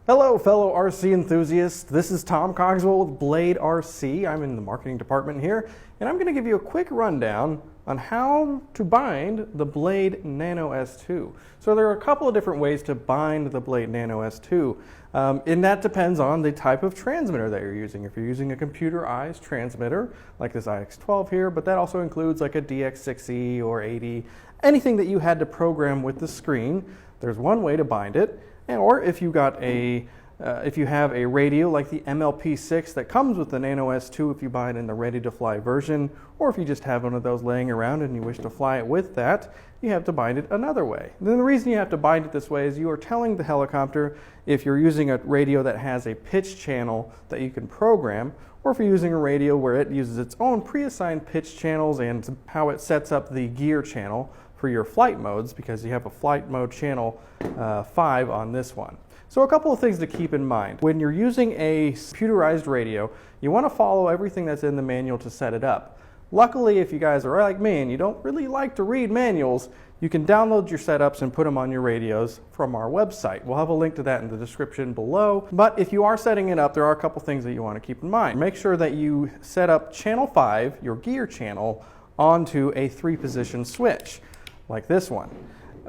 Hello, fellow RC enthusiasts. This is Tom Cogswell with Blade RC. I'm in the marketing department here, and I'm going to give you a quick rundown on how to bind the Blade Nano S2. So there are a couple of different ways to bind the Blade Nano S2, and that depends on the type of transmitter that you're using. If you're using a computerized transmitter, like this iX12 here, but that also includes like a DX6E or 80, anything that you had to program with the screen, there's one way to bind it. Or if you got if you have a radio like the MLP6 that comes with the Nano S2, if you buy it in the ready-to-fly version, or if you just have one of those laying around and you wish to fly it with that, you have to bind it another way. And then the reason you have to bind it this way is you are telling the helicopter if you're using a radio that has a pitch channel that you can program, or if you're using a radio where it uses its own pre-assigned pitch channels and how it sets up the gear channel for your flight modes, because you have a flight mode channel 5 on this one. So a couple of things to keep in mind. When you're using a computerized radio, you want to follow everything that's in the manual to set it up. Luckily, if you guys are like me and you don't really like to read manuals, you can download your setups and put them on your radios from our website. We'll have a link to that in the description below. But if you are setting it up, there are a couple things that you want to keep in mind. Make sure that you set up channel 5, your gear channel, onto a 3-position switch, like this one.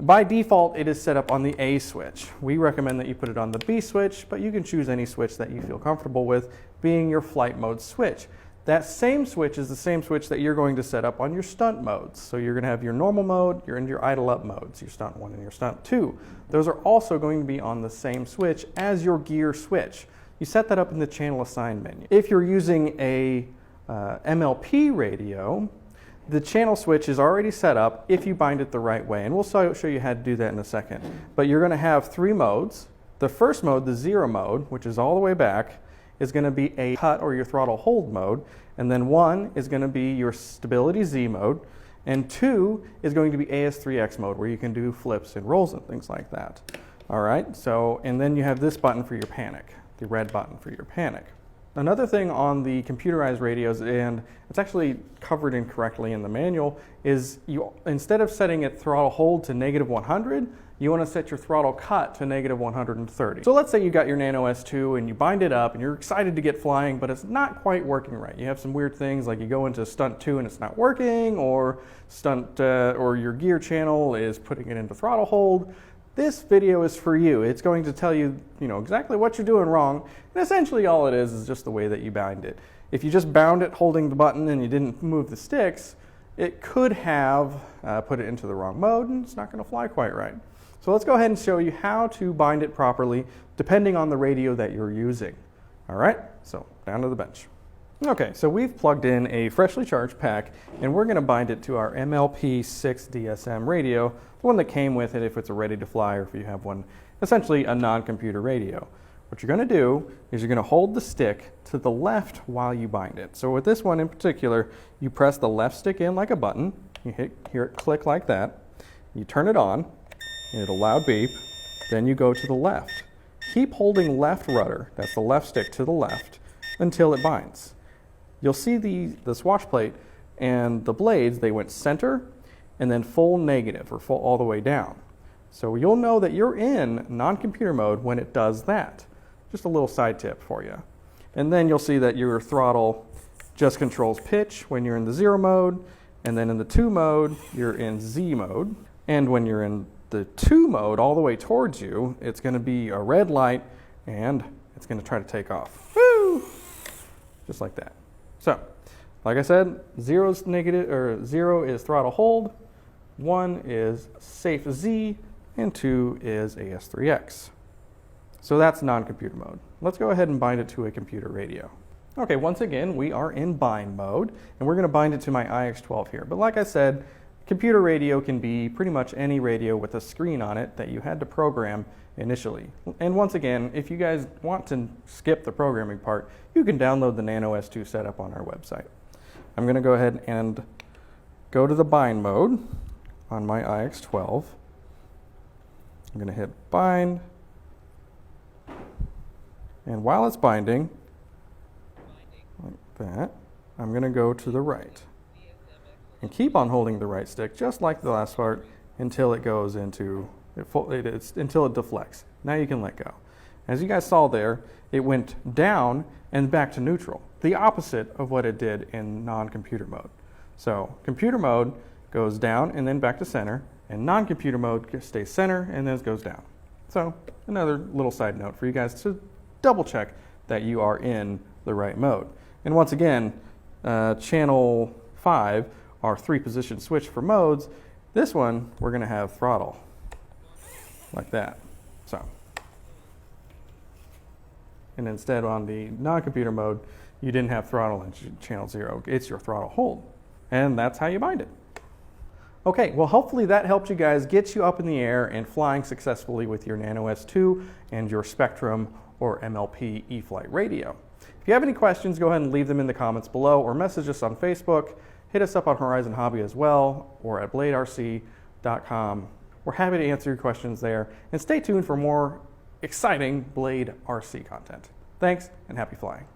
By default, it is set up on the A switch. We recommend that you put it on the B switch, but you can choose any switch that you feel comfortable with being your flight mode switch. That same switch is the same switch that you're going to set up on your stunt modes. So you're going to have your normal mode, you're in your idle up modes, your stunt 1 and your stunt 2. Those are also going to be on the same switch as your gear switch. You set that up in the channel assign menu. If you're using a MLP radio, the channel switch is already set up if you bind it the right way, and we'll show you how to do that in a second. But you're going to have 3 modes. The first mode, the 0 mode, which is all the way back, is going to be a cut or your throttle hold mode, and then 1 is going to be your stability Z mode, and 2 is going to be AS3X mode, where you can do flips and rolls and things like that. All right, so, and then you have this button for your panic, the red button for your panic. Another thing on the computerized radios, and it's actually covered incorrectly in the manual, is you, instead of setting it throttle hold to -100, you want to set your throttle cut to -130. So let's say you got your Nano S2 and you bind it up and you're excited to get flying, but it's not quite working right. You have some weird things like you go into stunt 2 and it's not working, or or your gear channel is putting it into throttle hold. This video is for you. It's going to tell you, exactly what you're doing wrong, and essentially all it is just the way that you bind it. If you just bound it holding the button and you didn't move the sticks, it could have put it into the wrong mode, and it's not going to fly quite right. So let's go ahead and show you how to bind it properly, depending on the radio that you're using. All right, so down to the bench. Okay, so we've plugged in a freshly charged pack, and we're going to bind it to our MLP6 DSM radio, the one that came with it if it's a ready-to-fly or if you have one, essentially a non-computer radio. What you're going to do is you're going to hold the stick to the left while you bind it. So with this one in particular, you press the left stick in like a button, you hear it click like that, you turn it on, and it'll loud beep, then you go to the left. Keep holding left rudder, that's the left stick to the left, until it binds. You'll see the swash plate and the blades, they went center and then full negative, or full all the way down. So you'll know that you're in non-computer mode when it does that. Just a little side tip for you. And then you'll see that your throttle just controls pitch when you're in the 0 mode, and then in the 2 mode, you're in Z mode. And when you're in the 2 mode all the way towards you, it's going to be a red light and it's going to try to take off. Woo! Just like that. So, like I said, 0 is throttle hold, 1 is safe Z, and 2 is AS3X. So that's non-computer mode. Let's go ahead and bind it to a computer radio. Okay, once again, we are in bind mode, and we're going to bind it to my iX12 here. But like I said, computer radio can be pretty much any radio with a screen on it that you had to program initially. And once again, if you guys want to skip the programming part, you can download the Nano S2 setup on our website. I'm going to go ahead and go to the bind mode on my iX12. I'm going to hit bind, and while it's binding, like that, I'm going to go to the right and keep on holding the right stick just like the last part until it goes into until it deflects. Now you can let go. As you guys saw there, it went down and back to neutral, the opposite of what it did in non-computer mode. So computer mode goes down and then back to center, and non-computer mode stays center and then goes down. So another little side note for you guys to double check that you are in the right mode. And once again, channel 5, our 3-position switch for modes, this one we're going to have throttle like that. So, and instead on the non-computer mode, you didn't have throttle in channel 0. It's your throttle hold. And that's how you bind it. Okay, well hopefully that helped you guys get you up in the air and flying successfully with your Nano S2 and your Spektrum or MLP E-Flight radio. If you have any questions, go ahead and leave them in the comments below or message us on Facebook. Hit us up on Horizon Hobby as well or at bladerc.com. We're happy to answer your questions there, and stay tuned for more exciting Blade RC content. Thanks and happy flying.